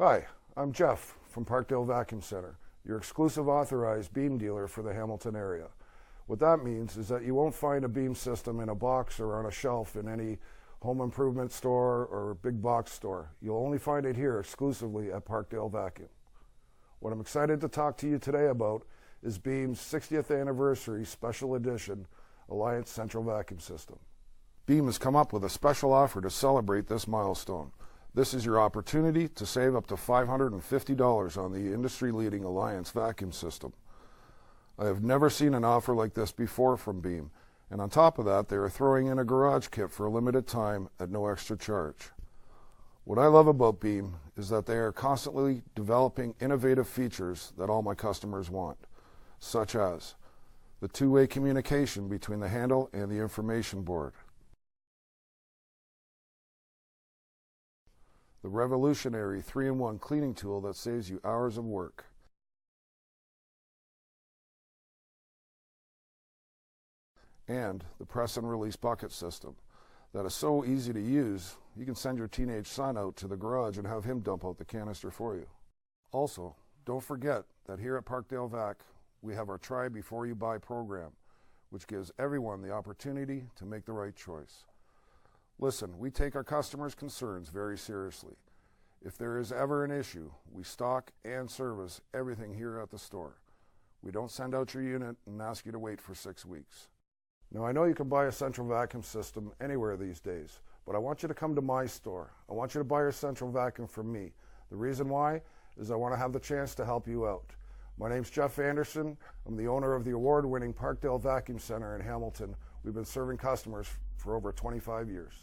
Hi, I'm Jeff from PARKDALE Vacuum Center, your exclusive authorized beam dealer for the Hamilton area. What that means is that you won't find a beam system in a box or on a shelf in any home improvement store or big box store. You'll only find it here exclusively at PARKDALE Vacuum. What I'm excited to talk to you today about is Beam's 60th anniversary special edition Alliance Central Vacuum System. Beam has come up with a special offer to celebrate this milestone. This is your opportunity to save up to $550 on the industry-leading Alliance vacuum system. I have never seen an offer like this before from Beam, and on top of that, they are throwing in a garage kit for a limited time at no extra charge. What I love about Beam is that they are constantly developing innovative features that all my customers want, such as the two-way communication between the handle and the information board, the revolutionary 3-in-1 cleaning tool that saves you hours of work, and the press and release bucket system that is so easy to use you can send your teenage son out to the garage and have him dump out the canister for you. Also, don't forget that here at PARKDALE Vac we have our Try Before You Buy program, which gives everyone the opportunity to make the right choice. Listen, we take our customers' concerns very seriously. If there is ever an issue, we stock and service everything here at the store. We don't send out your unit and ask you to wait for 6 weeks. Now, I know you can buy a central vacuum system anywhere these days, but I want you to come to my store. I want you to buy your central vacuum from me. The reason why is I want to have the chance to help you out. My name's Jeff Anderson. I'm the owner of the award-winning PARKDALE Vacuum Center in Hamilton. We've been serving customers for over 25 years.